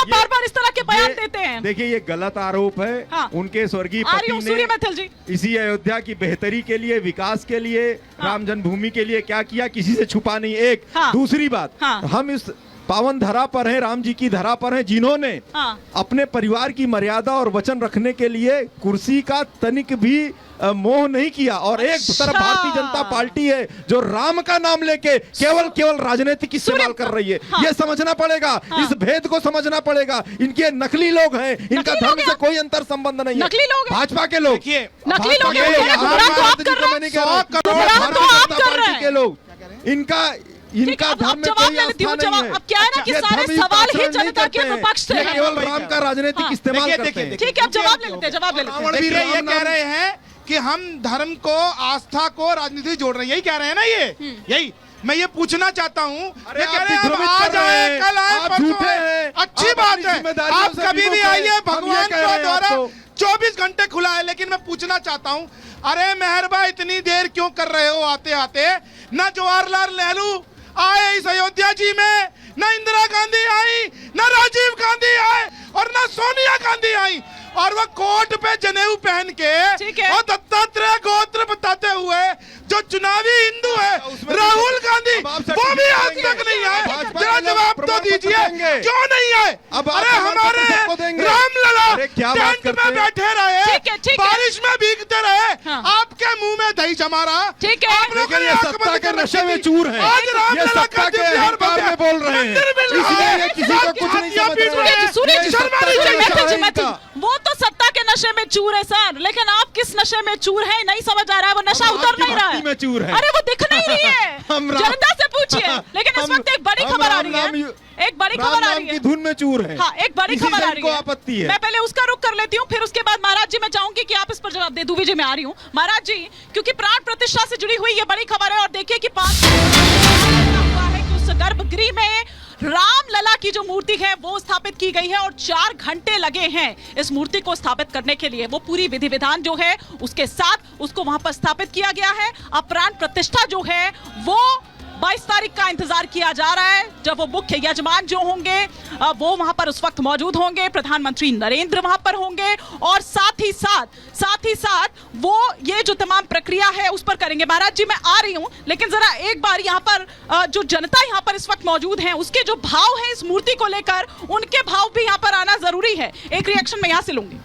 बार बार इस तरह के बयान देते हैं? देखिए ये गलत आरोप है। हाँ। उनके स्वर्गीय आ रही पति हूँ सूर्य ने मित्तल जी। इसी अयोध्या की बेहतरी के लिए, विकास के लिए, राम जन्मभूमि के लिए क्या किया, किसी से छुपा नहीं। एक हाँ। दूसरी बात, हाँ। हम इस पावन धरा पर हैं, राम जी की धरा पर हैं, जिन्होंने हाँ। अपने परिवार की मर्यादा और वचन रखने के लिए कुर्सी का तनिक भी मोह नहीं किया। और एक तरफ भारतीय जनता पार्टी है जो राम का नाम लेके केवल राजनीतिक इस्तेमाल कर रही है। हाँ। ये समझना पड़ेगा। हाँ। इस भेद को समझना पड़ेगा। इनके नकली लोग हैं, इनका धर्म से कोई अंतर संबंध नहीं है। नकली लोग हैं। भाजपा के लोग, नकली लोग हैं, गुमराह तो आप कर रहे हैं। गुमराह तो आप कर रहे हैं। के लोग, इनका धर्म में कोई आस्था नहीं है। अब क्या है ना कि सारे सवाल ही जनता के विपक्ष से हैं। केवल राम का राजनीतिक इस्तेमाल करते हैं। ठीक है, अब जवाब ले लेते हैं, जवाब ले लेते हैं। रणवीर ये कह रहे हैं कि हम धर्म को, आस्था को राजनीति जोड़ रहे हैं, यही कह रहे हैं ना ये? यही मैं ये पूछना चाहता हूँ। ये कह रहे हैं हम आज आए, कल आए, परसों आए। अच्छी बात है, आप कभी भी आइए, भगवान का द्वारा 24 घंटे खुला है। लेकिन मैं पूछना चाहता हूँ, अरे मेहरबा इतनी देर क्यों कर रहे हो आते आते? न जवाहरलाल नेहरू आए इस अयोध्या जी में, न इंदिरा गांधी आई, न राजीव गांधी आए, और न सोनिया गांधी आई। और वो कोर्ट पे जनेऊ पहन के और दत्तात्रेय गोत्र बताते हुए जो चुनावी हिंदू है राहुल गांधी, वो भी आज तक नहीं आए। जरा जवाब तो दीजिए, क्यों नहीं आए? अरे हमारे रामलला टेंट में बैठे रहे, बारिश में भीगते रहे, आपके मुंह में दही जमा रहा। ठीक है, आप लोगों ने सत्ता के नशे में चूर हैं। आज रामलला का अहंकार में बोल रहे हैं, इसलिए किसी को कुछ नहीं समझ रहे हैं। वो तो सत्ता के नशे में चूर है सर, लेकिन आप किस नशे में चूर है नहीं समझ आ रहा है। वो नशा उतर नहीं रहा है में चूर है। अरे वो दिख नहीं रही है, जनता से पूछिए। लेकिन इस वक्त एक बड़ी खबर आ रही है, एक बड़ी खबर आ रही है, धुन में चूर है। हाँ, एक बड़ी खबर आ रही है। आपत्ति है। मैं पहले उसका रुख कर लेती हूँ, फिर उसके बाद महाराज जी मैं चाहूंगी कि आप इस पर जवाब दे। दुबे जी मैं आ रही हूँ महाराज जी, क्योंकि प्राण प्रतिष्ठा से जुड़ी हुई ये बड़ी खबर है। और देखिए कि 5 हुआ है कि उस गर्भगृह में रामलला की जो मूर्ति है वो स्थापित की गई है और 4 घंटे लगे हैं इस मूर्ति को स्थापित करने के लिए। वो पूरी विधि विधान जो है उसके साथ उसको वहां पर स्थापित किया गया है। अब प्राण प्रतिष्ठा जो है वो 22 तारीख का इंतजार किया जा रहा है, जब वो मुख्य यजमान जो होंगे वो वहां पर उस वक्त मौजूद होंगे। प्रधानमंत्री नरेंद्र वहां पर होंगे और साथ ही साथ वो ये जो तमाम प्रक्रिया है उस पर करेंगे। महाराज जी मैं आ रही हूं, लेकिन जरा एक बार यहाँ पर जो जनता यहाँ पर इस वक्त मौजूद है उसके जो भाव है इस मूर्ति को लेकर, उनके भाव भी यहाँ पर आना जरूरी है। एक रिएक्शन मैं यहाँ से लूंगी।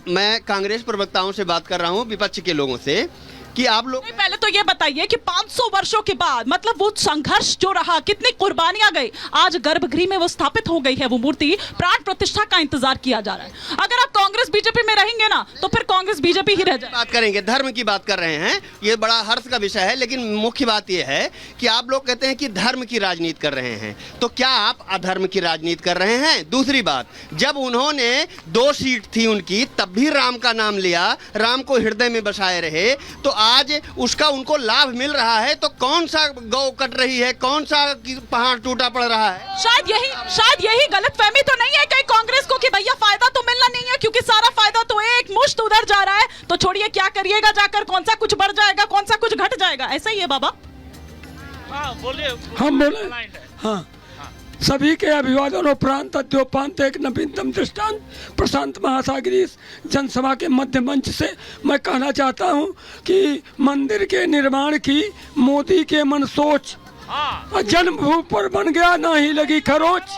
मैं कांग्रेस प्रवक्ताओं से बात कर रहा हूँ, विपक्ष के लोगों से, कि आप लोग पहले तो ये बताइए कि 500 वर्षों के बाद, मतलब वो संघर्ष जो रहा, कितनी कुर्बानियां गई, आज गर्भगृह में वो स्थापित हो गई है वो मूर्ति। प्राण प्रतिष्ठा का इंतजार किया जा रहा है। अगर आप कांग्रेस बीजेपी में रहेंगे ना तो फिर कांग्रेस बीजेपी ही रह जाए। बात करेंगे, धर्म की बात कर रहे हैं, ये बड़ा हर्ष का विषय है। लेकिन मुख्य बात ये है कि आप लोग कहते हैं कि धर्म की राजनीति कर रहे हैं, तो क्या आप अधर्म की राजनीति कर रहे हैं? दूसरी बात, जब उन्होंने 2 सीट थी उनकी, तब भी राम का नाम लिया, राम को हृदय में बसाए रहे, तो आज उसका उनको लाभ मिल रहा है। तो कौन सा गौ कट रही है, कौन सा पहाड़ टूटा पड़ रहा है? शायद यही गलतफहमी तो नहीं है कहीं कांग्रेस को कि भैया फायदा तो मिलना नहीं है, क्योंकि सारा फायदा तो एक मुश्त उधर जा रहा है। तो छोड़िए, क्या करिएगा जाकर, कौन सा कुछ बढ़ जाएगा, कौन सा कुछ घट जाएगा, ऐसा ही है बाबा। बोलिए। हम बोले हाँ, सभी के अभिवादन उपरांत अद्योपांत एक नवीनतम दृष्टांत प्रशांत महासागरीय जनसभा के मध्य मंच से मैं कहना चाहता हूं कि मंदिर के निर्माण की मोदी के मन सोच, जन्मभूमि पर बन गया ना ही लगी खरोच।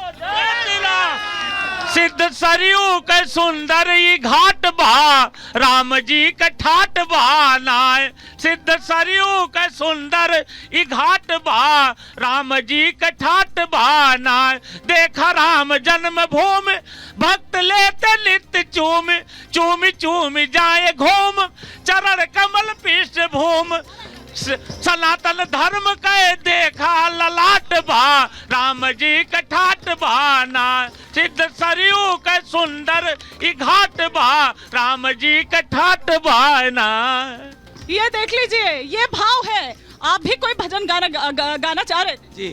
सिद्ध सरयू के सुंदर ये घाट बहा, राम जी के ठाट बहानाए। सिद्ध सरयू के सुंदर ये घाट बहा, राम जी के ठाट बहानाए। देखा राम जन्मभूमि, भक्त लेते लित चूम चूम चूम जाए घूम, चरण कमल पृष्ठभूमि। सनातन धर्म के देखा ललाट बा, राम जी के ठाट बहाना। सिद्ध सरयू के सुंदर ई घाट बा, राम जी के ठाट बहाना। ये देख लीजिए, ये भाव है। आप भी कोई भजन गाना चाह रहे थे? जी।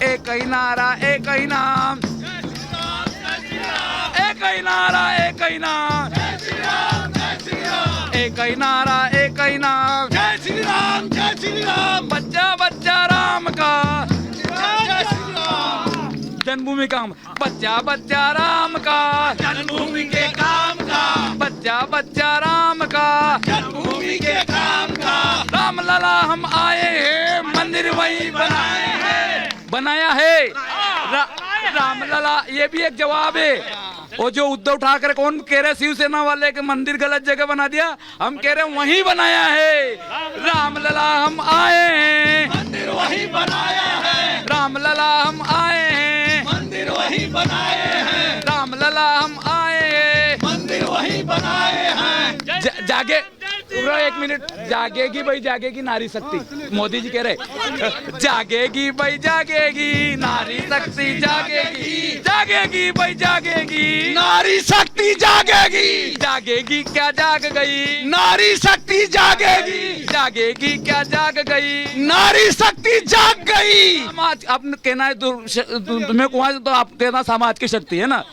एक ही नारा एक ही नाम, एक ही नारा एक ही नाम, एक ही नारा एक ही नाम, जय श्री राम बच्चा बच्चा राम का, जय श्री राम। जन्मभूमि काम, बच्चा बच्चा राम का जन्मभूमि के काम का, बच्चा बच्चा राम का जन्मभूमि के काम का। राम लला हम आए हैं, मंदिर वही बनाए हैं, बनाया है राम लला। ये भी एक जवाब है। वो जो उद्धव ठाकरे कौन कह रहे शिवसेना वाले के मंदिर गलत जगह बना दिया, हम कह रहे हैं वही बनाया है। राम लला हम आए हैं, मंदिर वही बनाया है, राम लला हम आए हैं, मंदिर वही बनाए हैं, राम लला हम आए हैं, मंदिर वही बनाए हैं। जागे रुको एक मिनट, जागेगी भाई जागेगी नारी शक्ति, मोदी जी कह रहे जागेगी भाई जागेगी नारी शक्ति, जागेगी जागेगी भाई जागेगी नारी शक्ति जागेगी, जागेगी क्या जाग गई, नारी शक्ति जागेगी, जागेगी क्या जाग गई, नारी शक्ति जाग गई। समाज अब कहना है तुम्हें कुआं तो आप कहना समाज की शक्ति है ना,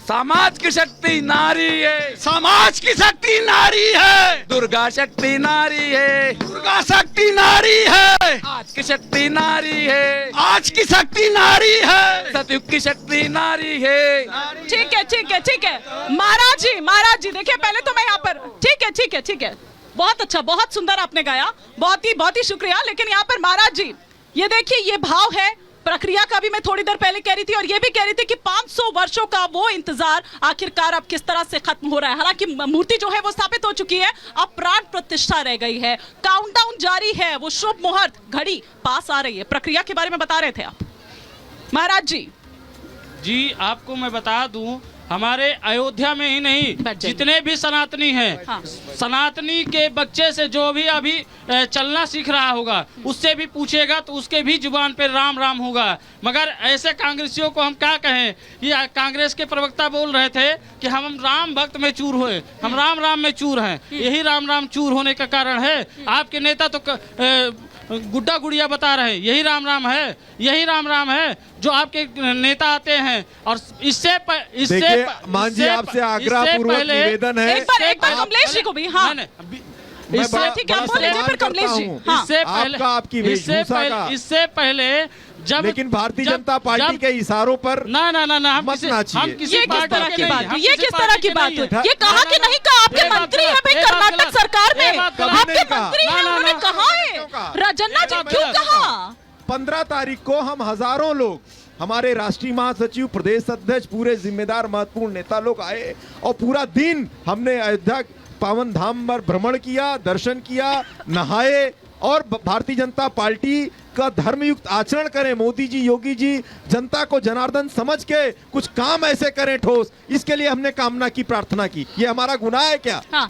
समाज की शक्ति नारी है, समाज की शक्ति नारी है, दुर्गा शक्ति नारी है, दुर्गा शक्ति नारी है, आज की शक्ति नारी है, आज की शक्ति नारी है, सतयुग की शक्ति नारी है। ठीक है ठीक है ठीक है महाराज जी देखिए पहले तो मैं यहाँ पर ठीक है बहुत अच्छा, बहुत सुंदर आपने गाया, बहुत ही शुक्रिया। लेकिन यहाँ पर महाराज जी ये देखिए, ये भाव है प्रक्रिया का भी। मैं थोड़ी देर पहले कह रही थी और ये भी कह रही थी कि 500 वर्षों का वो इंतजार आखिरकार अब किस तरह से खत्म हो रहा है। हालांकि मूर्ति जो है वो स्थापित हो चुकी है, अब प्राण प्रतिष्ठा रह गई है, काउंटडाउन जारी है, वो शुभ मुहूर्त घड़ी पास आ रही है। प्रक्रिया के बारे में बता रहे थे आप महाराज जी। जी आपको मैं बता दूं, हमारे अयोध्या में ही नहीं जितने भी सनातनी हैं, हाँ। सनातनी के बच्चे से जो भी अभी चलना सीख रहा होगा उससे भी पूछेगा तो उसके भी जुबान पे राम राम होगा। मगर ऐसे कांग्रेसियों को हम क्या कहें। ये कांग्रेस के प्रवक्ता बोल रहे थे कि हम राम भक्त में चूर हुए, हम राम राम में चूर हैं। यही राम राम चूर होने का कारण है। आपके नेता तो गुड्डा गुड़िया बता रहे हैं यही राम राम है, यही राम राम है जो आपके नेता आते हैं। और इससे मान जी आपसे आग्रह पूर्वक निवेदन है, एक बार कमलेश जी को भी, हाँ इससे ठीक है, आप बोले फिर कमलेश जी। हाँ। इससे पहले आपकी वेशभूषा का, इससे पहले जब लेकिन भारतीय जनता पार्टी के इशारों पर ना हम मत नाचिए। ये किस तरह की बात हुई? ये किस तरह की बात हुई? ये कहा कि नहीं कहा? आपके मंत्री है भाई कर्नाटक सरकार में, आपके मंत्री हैं, उन्होंने कहा है। राजन्ना जी क्यों कहा? 15 तारीख को हम हजारों लोग, हमारे राष्ट्रीय महासचिव, प्रदेश अध्यक्ष, पूरे जिम्मेदार महत्वपूर्ण नेता लोग आए और पूरा दिन हमने अयोध्या पावन धाम पर भ्रमण किया, दर्शन किया, नहाए और भारतीय जनता पार्टी का धर्मयुक्त आचरण करें। मोदी जी, योगी जी जनता को जनार्दन समझ के कुछ काम ऐसे करें ठोस, इसके लिए हमने कामना की, प्रार्थना की। ये हमारा गुनाह है क्या? हाँ।